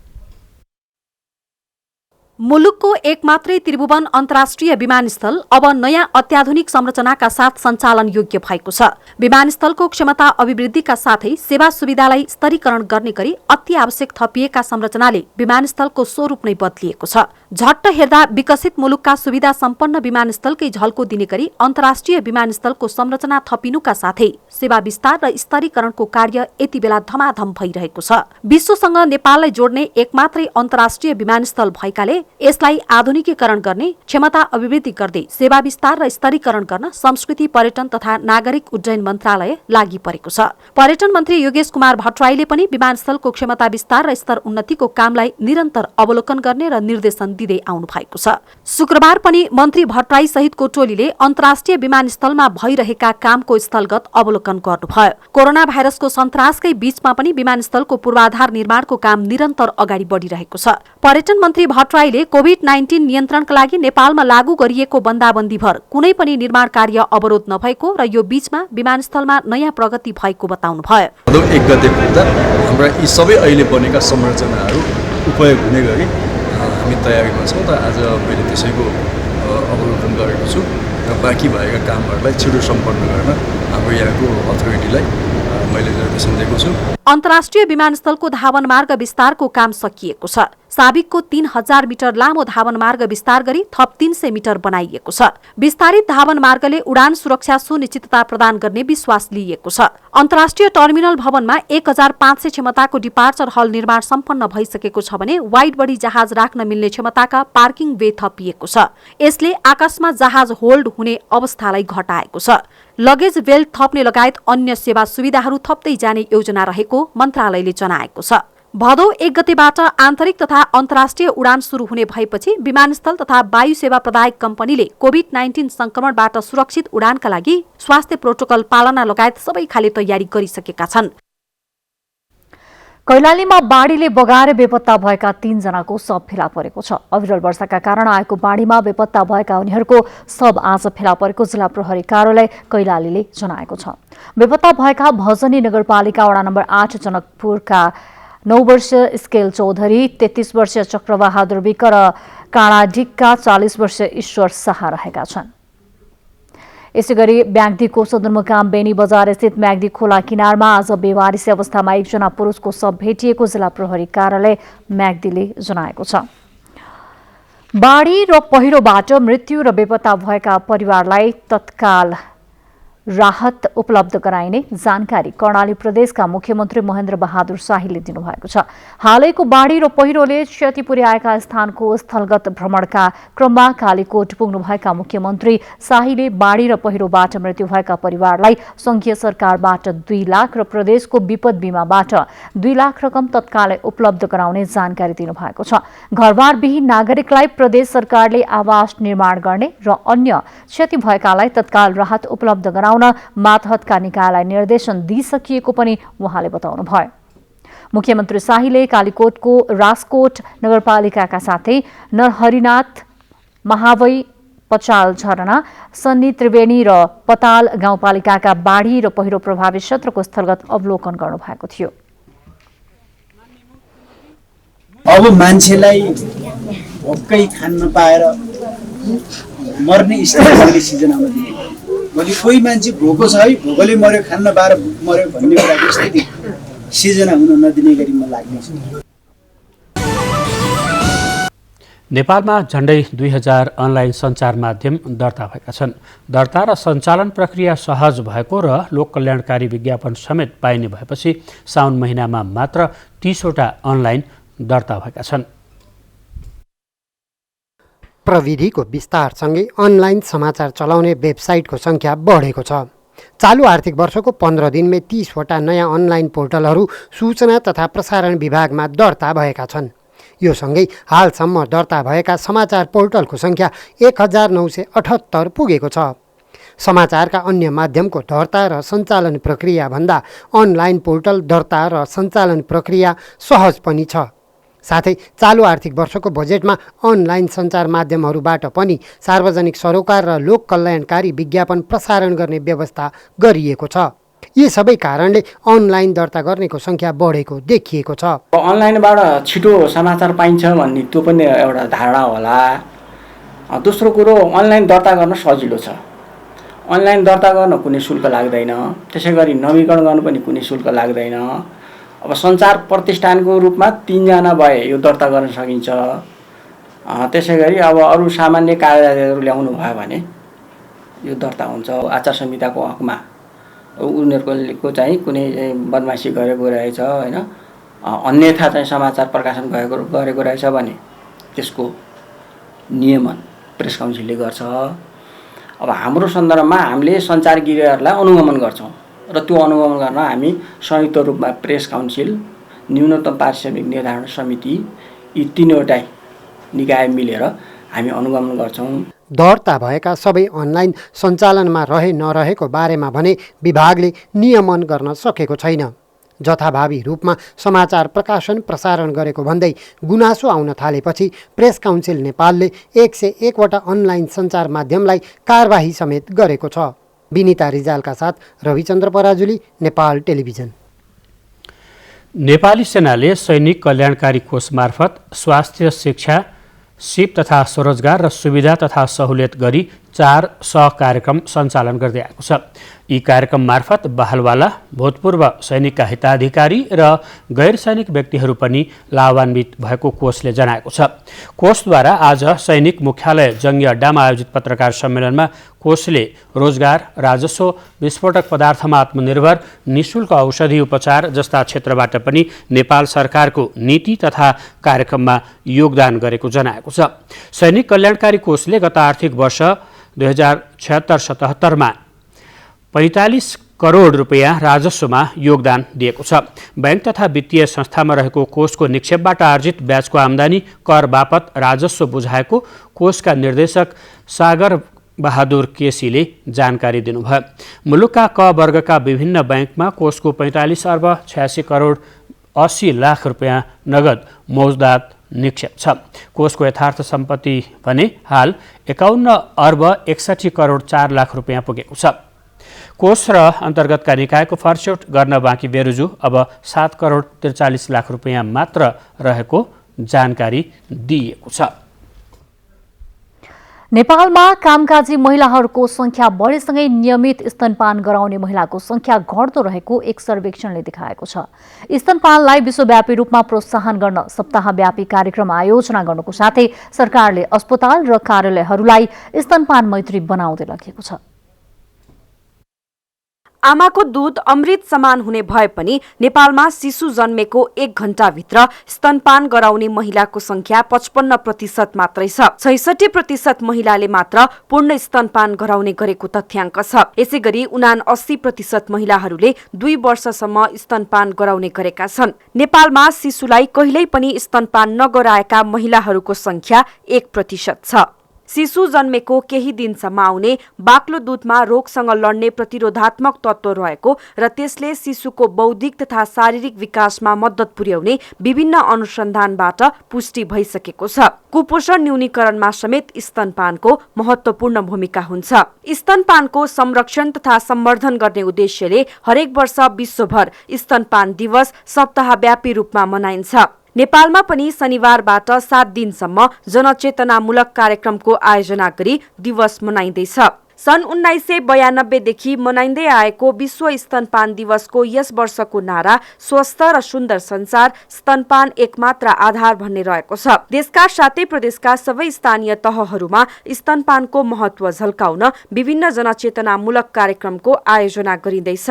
मुलुकको एकमात्रै त्रिभुवन अन्तर्राष्ट्रिय विमानस्थल अब नयाँ अत्याधुनिक संरचनाका साथ सञ्चालन योग्य भएको छ। विमानस्थलको क्षमता अभिवृद्धिका साथै सेवा सुविधालाई स्तरीकरण गर्ने गरी अति आवश्यक थपिएका संरचनाले विमानस्थलको स्वरूप नै बदलिएको छ। झट्ट हेर्दा विकसित मुलुकका सुविधा सम्पन्न विमानस्थलकै झल्को दिने गरी अन्तर्राष्ट्रिय विमानस्थलको संरचना थपिनुका साथै सेवा विस्तार र स्तरीकरणको कार्य यति बेला धमाधम भइरहेको छ। विश्वसँग नेपाललाई जोड्ने एकमात्रै अन्तर्राष्ट्रिय विमानस्थल भएकाले यसलाई आधुनिकीकरण गर्ने, क्षमता अभिवृद्धि गर्दै सेवा विस्तार र स्तरीकरण गर्न संस्कृति, पर्यटन तथा नागरिक उड्डयन मन्त्रालय लागि परेको छ। पर्यटन मन्त्री योगेश कुमार भट्टराईले पनि विमानस्थलको क्षमता विस्तार र स्तर उन्नतिको कामलाई निरन्तर अवलोकन गर्ने र निर्देशन दिँदै आउनु भएको छ। शुक्रबार पनि मन्त्री भट्टराई सहितको टोलीले अन्तर्राष्ट्रिय विमानस्थलमा भइरहेका कामको स्थलगत अवलोकन गर्नुभयो। कोरोना भाइरसको सन्तासकै बीचमा पनि विमानस्थलको पूर्वाधार निर्माणको काम निरन्तर अगाडि बढिरहेको छ। पर्यटन मन्त्री भट्टराईले कोभिड-19 नियन्त्रणका लागि नेपालमा लागू गरिएको बन्दाबन्दीभर कुनै पनि निर्माण कार्य अवरोध नभएको र यो बीचमा विमानस्थलमा नयाँ प्रगति भएको बताउनुभयो। 1 गते पुग्दा हाम्रा यी सबै अहिले बनेका संरचनाहरू उपयोग हुने गरी हामी तयारीमा छौँ र आज मैले त्यसैको अवलोकन गरेको छु र बाँकी भएका कामहरूलाई छिटो सम्पन्न गर्न हाम्रो यहाँको अथोरिटीलाई मैले निर्देशन दिएको छु। अन्तर्राष्ट्रिय विमानस्थलको धावन मार्ग विस्तारको काम सकिएको छ। साबिकको 3000 मिटर लामो धावन मार्ग विस्तार गरी थप 300 मिटर बनाइएको छ। विस्तारित धावन मार्गले उडान सुरक्षा सुनिश्चितता प्रदान गर्ने विश्वास लिइएको छ। अन्तर्राष्ट्रिय टर्मिनल भवनमा 1500 क्षमताको डिपार्चर हल निर्माण सम्पन्न भइसकेको छ भने वाइड बडी जहाज राख्न मिल्ने क्षमताका पार्किङ वे थपिएको छ। यसले आकाशमा जहाज होल्ड हुने अवस्थालाई घटाएको छ। लगेज बेल्ट थप्ने लगायत अन्य सेवा सुविधाहरू थप्दै जाने योजना रहेको मन्त्रालयले जनाएको छ। भदौ 1 गतेबाट आन्तरिक तथा अन्तर्राष्ट्रिय उडान शुरू हुने भएपछि विमानस्थल तथा वायु सेवा प्रदायक कम्पनीले कोभिड-19 संक्रमणबाट सुरक्षित उडानका लागि स्वास्थ्य प्रोटोकल पालना लगायत सबै खाले तयारी गरिसकेका छन्। कैलालीमा बाढीले बगाएर बेपत्ता भएका 3 जनाको शव फेला परेको छ। अविरल वर्षाका कारण आएको बाढीमा बेपत्ता भएका उनीहरूको शव आज फेला परेको जिल्ला प्रहरी कार्यालय कैलालीले जनाएको छ। बेपत्ता भएका भजनी नगरपालिका वडा नम्बर 8 जनकपुरका 9 वर्षीय स्केल चौधरी, 33 वर्षीय चक्रबहादुर विक र काँडाढिकका 40 वर्षीय ईश्वर शाह रहेका छन्। यसैगरी म्याग्दीको सदरमुकाम बेनी बजार स्थित म्याग्दी खोला किनारमा आज बेवारिसी अवस्थामा एकजना पुरुषको शव भेटिएको जिल्ला प्रहरी कार्यालय म्याग्दीले जनाएको छ। बाढी र पहिरोबाट मृत्यु र बेपत्ता भएका परिवारलाई तत्काल राहत उपलब्ध गराइने जानकारी कर्णाली प्रदेशका मुख्यमन्त्री महेन्द्र बहादुर शाहीले दिनुभएको छ। हालैको बाढी र पहिरोले क्षति पुर्याएका स्थानको स्थलगत भ्रमणका क्रममा कालीकोट पुग्नुभएका मुख्यमन्त्री शाहीले बाढी र पहिरोबाट मृत्यु भएका परिवारलाई संघीय सरकारबाट 2 लाख र प्रदेशको विपद बीमाबाट 2 लाख रकम तत्कालै उपलब्ध गराउने जानकारी दिनुभएको छ। घरबारविहीन नागरिकलाई प्रदेश सरकारले आवास निर्माण गर्ने र अन्य क्षति भएकालाई तत्काल राहत उपलब्ध गराउने मातहतका निकायलाई निर्देशन दिइसकिएको पनि उहाँले बताउनुभयो। मुख्यमन्त्री शाहीले कालीकोटको राजकोट नगरपालिकाका साथै नरहरिनाथ, महावै, पचाल झरना, सन्नी त्रिवेणी र पताल गाउँपालिकाका बाढी र पहिरो प्रभावित क्षेत्रको स्थलगत अवलोकन गर्नुभएको थियो। अब मान्छेलाई भोकै खान नपाएर मर्ने स्थिति सिजनमा दिने, भोलि कोही मान्छे भोको छ है, भोकले मर्यो, खान नपाएर मर्यो भन्ने कुराको स्थिति सिर्जना हुन नदिने गरी म लाग्नेछु। नेपालमा झण्डै 2000 अनलाइन सञ्चार माध्यम दर्ता भएका छन्। दर्ता र सञ्चालन प्रक्रिया सहज भएको र लोक कल्याणकारी विज्ञापन समेत पाइने भएपछि साउन महिनामा मात्र 30 वटा अनलाइन दर्ता भएका छन्। प्रविधिको विस्तारसँगै अनलाइन समाचार चलाउने वेबसाइटको सङ्ख्या बढेको छ। चालु आर्थिक वर्षको 15 दिनमै 30 वटा नयाँ अनलाइन पोर्टलहरू सूचना तथा प्रसारण विभागमा दर्ता भएका छन्। यो सँगै हालसम्म दर्ता भएका समाचार पोर्टलको सङ्ख्या 1978 पुगेको छ। समाचारका अन्य माध्यमको दर्ता र सञ्चालन प्रक्रियाभन्दा अनलाइन पोर्टल दर्ता र सञ्चालन प्रक्रिया सहज पनि छ। साथै चालु आर्थिक वर्षको बजेटमा अनलाइन सञ्चार माध्यमहरूबाट पनि सार्वजनिक सरोकार र लोक कल्याणकारी विज्ञापन प्रसारण गर्ने व्यवस्था गरिएको छ। यी सबै कारणले अनलाइन दर्ता गर्नेको सङ्ख्या बढेको देखिएको छ। अनलाइनबाट छिटो समाचार पाइन्छ भन्ने त्यो पनि एउटा धारणा होला। दोस्रो कुरो, अनलाइन दर्ता गर्न सजिलो छ। अनलाइन दर्ता गर्न कुनै शुल्क लाग्दैन, त्यसै गरी नवीकरण गर्न पनि कुनै शुल्क लाग्दैन। अब सञ्चार प्रतिष्ठानको रूपमा 3 जना भए यो दर्ता गर्न सकिन्छ। त्यसै गरी अब अरू सामान्य कागजातहरू ल्याउनु भयो भने यो दर्ता हुन्छ। आचार संहिताको हकमा उनीहरूको चाहिँ कुनै बदमासी गरेको रहेछ होइन, अन्यथा चाहिँ समाचार प्रकाशन गरेको रहेछ भने त्यसको नियमन प्रेस काउन्सिलले गर्छ। अब हाम्रो सन्दर्भमा हामीले सञ्चारगिरीहरूलाई अनुगमन गर्छौँ र त्यो अनुगमन गर्न हामी संयुक्त रूपमा प्रेस काउन्सिल, न्यूनतम पारिश्रमिक निर्धारण समिति यी तीनवटा निकाय मिलेर हामी अनुगमन गर्छौँ। दर्ता भएका सबै अनलाइन सञ्चालनमा रहे नरहेको बारेमा भने विभागले नियमन गर्न सकेको छैन। जथाभावी रूपमा समाचार प्रकाशन प्रसारण गरेको भन्दै गुनासो आउन थालेपछि प्रेस काउन्सिल नेपालले 101 वटा अनलाइन सञ्चार माध्यमलाई कारबाही समेत गरेको छ। विनिता रिजालका साथ रविचन्द्र पराजुली, नेपाल टेलिभिजन। नेपाली सेनाले सैनिक कल्याणकारी कोष मार्फत स्वास्थ्य, शिक्षा, सिप तथा स्वरोजगार र सुविधा तथा सहुलियत गरी 4 कार्यक्रम सञ्चालन गर्दै आएको छ। यी कार्यक्रम मार्फत बहालवाला, भूतपूर्व सैनिकका हिताधिकारी र गैर सैनिक व्यक्तिहरू पनि लाभान्वित भएको कोषले जनाएको छ। कोषद्वारा आज सैनिक मुख्यालय जङ्गी अड्डामा आयोजित पत्रकार सम्मेलनमा कोषले रोजगार, राजस्व, विस्फोटक पदार्थमा आत्मनिर्भर, निःशुल्क औषधि उपचार जस्ता क्षेत्रबाट पनि नेपाल सरकारको नीति तथा कार्यक्रममा योगदान गरेको जनाएको छ। सैनिक कल्याणकारी कोषले गत आर्थिक वर्ष 2076-77 मा 45 करोड रुपियाँ राजस्वमा योगदान दिएको छ। बैंक तथा वित्तीय संस्थामा रहेको कोषको निक्षेपबाट आर्जित ब्याजको आम्दानी कर बापत राजस्व बुझाएको कोषका निर्देशक सागर बहादुर केसीले जानकारी दिनुभयो। मुलुकका क वर्गका विभिन्न बैंकमा कोषको 45 अर्ब 86 करोड 80 लाख रुपियाँ नगद मौजदात निक्षेप छ। कोषको यथार्थ सम्पत्ति भने हाल 51 अर्ब 61 करोड 4 लाख रुपियाँ पुगेको छ। कोष र अन्तर्गतका निकायको फर्स्यौट गर्न बाँकी बेरुजु अब 7 करोड 43 लाख रुपियाँ मात्र रहेको जानकारी दिइएको छ। नेपालमा कामकाजी महिलाहरूको संख्या बढेसँगै नियमित स्तनपान गराउने महिलाको संख्या घट्दो रहेको एक सर्वेक्षणले देखाएको छ। स्तनपानलाई विश्वव्यापी रूपमा प्रोत्साहन गर्न सप्ताहव्यापी कार्यक्रम आयोजना गर्नुको साथै सरकारले अस्पताल र कार्यालयहरूलाई स्तनपान मैत्री बनाउँदै लगेको छ। आमाको दूध अमृत समान हुने भए पनि नेपालमा शिशु जन्मेको 1 घण्टाभित्र स्तनपान गराउने महिलाको संख्या 55% मात्रै छ। 66% महिलाले मात्र पूर्ण स्तनपान गराउने गरेको तथ्याङ्क छ। यसैगरी 79% महिलाहरूले 2 वर्षसम्म स्तनपान गराउने गरेका छन्। नेपालमा शिशुलाई कहिल्यै पनि स्तनपान नगराएका महिलाहरूको संख्या 1% छ। शिशु जन्मेको केही दिनसम्म आउने बाक्लो दूधमा रोगसँग लड्ने प्रतिरोधात्मक तत्त्व रहेको र त्यसले शिशुको बौद्धिक तथा शारीरिक विकासमा मद्दत पुर्याउने विभिन्न अनुसन्धानबाट पुष्टि भइसकेको छ। कुपोषण न्यूनीकरणमा समेत स्तनपानको महत्त्वपूर्ण भूमिका हुन्छ। स्तनपानको संरक्षण तथा सम्वर्धन गर्ने उद्देश्यले हरेक वर्ष विश्वभर स्तनपान दिवस सप्ताहव्यापी रूपमा मनाइन्छ। नेपालमा पनि शनिबारबाट 7 दिनसम्म जनचेतनामूलक कार्यक्रमको आयोजना गरी दिवस मनाइँदैछ। सन् 1992 देखि मनाइँदै आएको विश्व स्तनपान दिवसको यस वर्षको नारा स्वस्थ र सुन्दर संसार, स्तनपान एकमात्र आधार भन्ने रहेको छ। देशका साथै प्रदेशका सबै स्थानीय तहहरूमा स्तनपानको महत्त्व झल्काउन विभिन्न जनचेतनामूलक कार्यक्रमको आयोजना गरिँदैछ।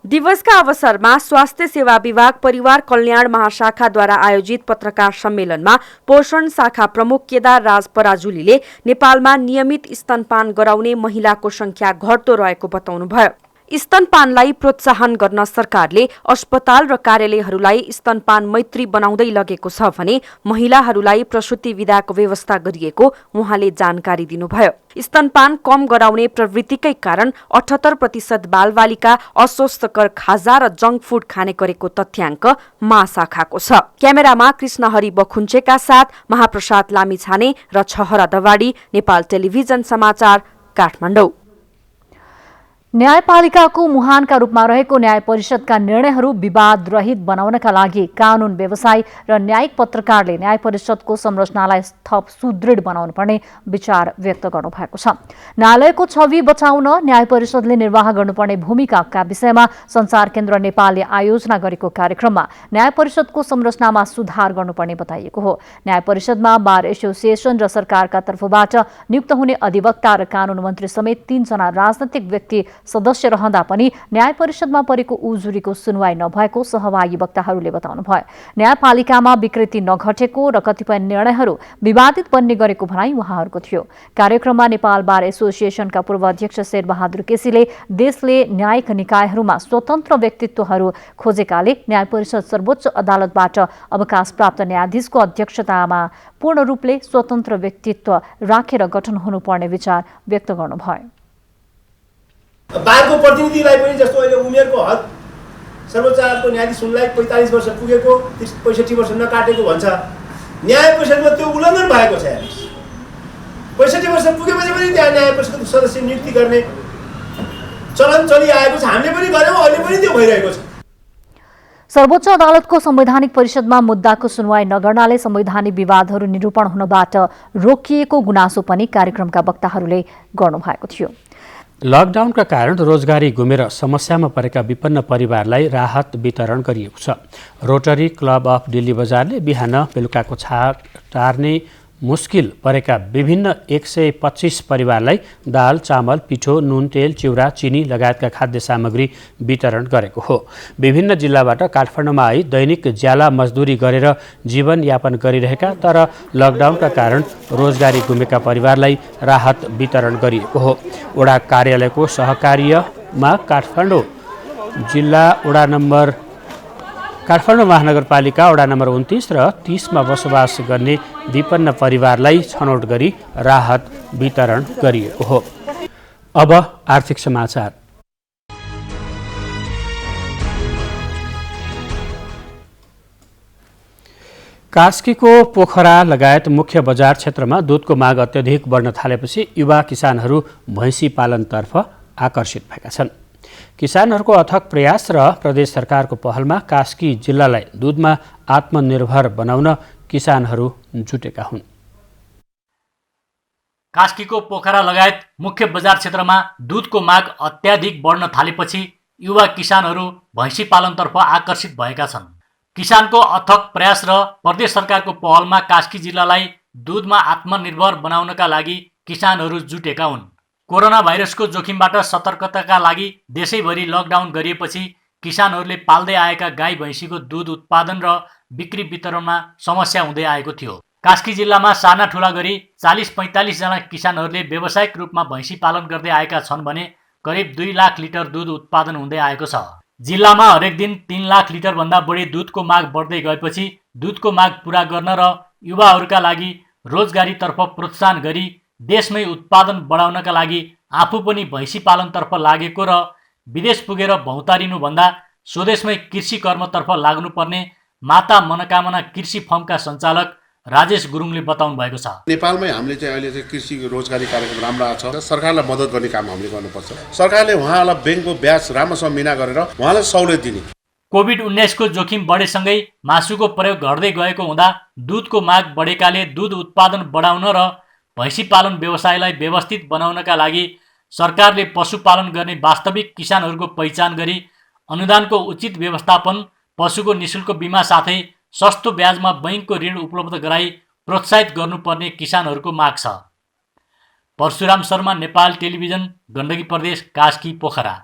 दिवसका अवसरमा स्वास्थ्य सेवा विभाग परिवार कल्याण महाशाखाद्वारा आयोजित पत्रकार सम्मेलनमा पोषण शाखा प्रमुख केदार राज पराजुलीले नेपालमा नियमित स्तनपान गराउने महिलाको संख्या घट्दो रहेको बताउनुभयो। स्तनपानलाई प्रोत्साहन गर्न सरकारले अस्पताल र कार्यालयहरूलाई स्तनपान मैत्री बनाउँदै लगेको छ भने महिलाहरूलाई प्रसुति विधाको व्यवस्था गरिएको उहाँले जानकारी दिनुभयो। स्तनपान कम गराउने प्रवृत्तिकै कारण 78% बालबालिका अस्वस्थकर खाजा र जङ्क फुड खाने गरेको तथ्याङ्क महाशाखाको छ। क्यामेरामा कृष्णहरि बखुन्चेका साथ महाप्रसाद लामिछाने र छहरा दवाडी, नेपाल टेलिभिजन समाचार, काठमाडौँ। न्यायपालिकाको मुहानका रूपमा रहेको न्याय परिषदका निर्णयहरू विवाद रहित बनाउनका लागि कानून व्यवसाय र न्यायिक पत्रकारले न्याय परिषदको संरचनालाई थप सुदृढ बनाउनु पर्ने विचार व्यक्त गर्नुभएको छ। न्यायालयको छवि बचाउन न्याय परिषदले निर्वाह गर्नुपर्ने भूमिकाका विषयमा संचार केन्द्र नेपालले आयोजना गरेको कार्यक्रममा न्याय परिषदको संरचनामा सुधार गर्नुपर्ने बताइएको हो। न्याय परिषदमा बार एसोसिएसन र सरकारका तर्फबाट नियुक्त हुने अधिवक्ता र कानून मन्त्री समेत 3 जना राजनैतिक व्यक्ति सदस्य रहँदा पनि न्याय परिषदमा परेको उजुरीको सुनवाई नभएको सहभागी वक्ताहरूले बताउनुभयो। न्यायपालिकामा विकृति नघटेको र कतिपय निर्णयहरू विवादित बन्ने गरेको भनाई उहाँहरूको थियो। कार्यक्रममा नेपाल बार एसोसिएसनका पूर्व अध्यक्ष शेरबहादुर केसीले देशले न्यायिक निकायहरूमा स्वतन्त्र व्यक्तित्वहरू खोजेकाले न्याय परिषद सर्वोच्च अदालतबाट अवकाश प्राप्त न्यायाधीशको अध्यक्षतामा पूर्ण रूपले स्वतन्त्र व्यक्तित्व राखेर गठन हुनुपर्ने विचार व्यक्त गर्नुभयो। बारको प्रतिनिधिलाई पनि जस्तो अहिले उमेरको हद सर्वोच्च अदालतको न्यायाधीश हुनलाई 45 वर्ष पुगेको 65 वर्ष नकाटेको भन्छ। न्याय परिषदमा त्यो उल्लङ्घन भएको छ। 65 वर्ष पुगेपछि पनि त्यहाँ न्याय परिषदको सदस्य नियुक्ति गर्ने चलन चलिआएको छ। हामीले पनि गर्यौँ, अहिले पनि त्यो भइरहेको छ। सर्वोच्च अदालतको संवैधानिक परिषदमा मुद्दाको सुनवाई नगर्नाले संवैधानिक विवादहरू निरूपण हुनबाट रोकिएको गुनासो पनि कार्यक्रमका वक्ताहरूले गर्नुभएको थियो। लकडाउनका कारण रोजगारी गुमेर समस्यामा परेका विपन्न परिवारलाई राहत वितरण गरिएको छ। रोटरी क्लब अफ दिल्ली बजारले बिहान बेलुकाको छाक टार्ने मुस्किल परेका विभिन्न 125 परिवारलाई दाल, चामल, पिठो, नुन, तेल, चिउरा, चिनी लगायतका खाद्य सामग्री वितरण गरेको हो। विभिन्न जिल्लाबाट काठमाडौँमा आई दैनिक ज्याला मजदुरी गरेर जीवनयापन गरिरहेका तर लकडाउनका कारण रोजगारी गुमेका परिवारलाई राहत वितरण गरिएको हो। वडा कार्यालयको सहकार्यमा काठमाडौँ महानगरपालिका वडा नम्बर 29 र 30 मा बसोबास गर्ने विपन्न परिवारलाई छनौट गरी राहत वितरण गरिएको हो। अब आर्थिक समाचार। कास्कीको पोखरा लगायत मुख्य बजार क्षेत्रमा दूधको माग अत्यधिक बढ्न थालेपछि युवा किसानहरू भैँसी पालनतर्फ आकर्षित भएका छन्। किसानहरूको अथक प्रयास र प्रदेश सरकारको पहलमा कास्की जिल्लालाई दूधमा आत्मनिर्भर बनाउन किसानहरू जुटेका हुन्। कास्कीको पोखरा लगायत मुख्य बजार क्षेत्रमा दूधको माग अत्याधिक बढ्न थालेपछि युवा किसानहरू भैँसी पालनतर्फ आकर्षित भएका छन्। किसानको अथक प्रयास र प्रदेश सरकारको पहलमा कास्की जिल्लालाई दूधमा आत्मनिर्भर बनाउनका लागि किसानहरू जुटेका हुन्। कोरोना भाइरसको जोखिमबाट सतर्कताका लागि देशैभरि लकडाउन गरिएपछि किसानहरूले पाल्दै आएका गाई भैँसीको दूध उत्पादन र बिक्री वितरणमा समस्या हुँदै आएको थियो। कास्की जिल्लामा साना ठुला गरी 40-45 जना किसानहरूले व्यावसायिक रूपमा भैँसी पालन गर्दै आएका छन् भने करिब 2 लाख लिटर दूध उत्पादन हुँदै आएको छ। जिल्लामा हरेक दिन 3 लाख लिटर भन्दा बढी दूधको माग बढ्दै गएपछि दूधको माग पूरा गर्न र युवाहरूका लागि रोजगारीतर्फ प्रोत्साहन गरी देशमै उत्पादन बढाउनका लागि आफू पनि भैँसी पालनतर्फ लागेको र विदेश पुगेर भौतारिनुभन्दा स्वदेशमै कृषि कर्मतर्फ लाग्नुपर्ने माता मनोकामना कृषि फर्मका सञ्चालक राजेश गुरुङले बताउनु भएको छ। नेपालमै हामीले चाहिँ अहिले चाहिँ कृषि रोजगारी कार्यक्रम राम्रो आएको छ। सरकारलाई मद्दत गर्ने काम हामीले गर्नुपर्छ। सरकारले उहाँलाई ब्याङ्कको ब्याज राम्रोसँग मिना गरेर उहाँलाई सहुलियत दिने। कोभिड-19 को जोखिम बढेसँगै मासुको प्रयोग घट्दै गएको हुँदा दूधको माग बढेकाले दूध उत्पादन बढाउन र भैँसी पालन व्यवसायलाई व्यवस्थित बनाउनका लागि सरकारले पशुपालन गर्ने वास्तविक किसानहरूको पहिचान गरी अनुदानको उचित व्यवस्थापन, पशुको निशुल्क बिमा साथै सस्तो ब्याजमा बैंकको ऋण उपलब्ध गराई प्रोत्साहित गर्नुपर्ने किसानहरूको माग छ। परशुराम शर्मा, नेपाल टेलिभिजन, गण्डकी प्रदेश, कास्की, पोखरा।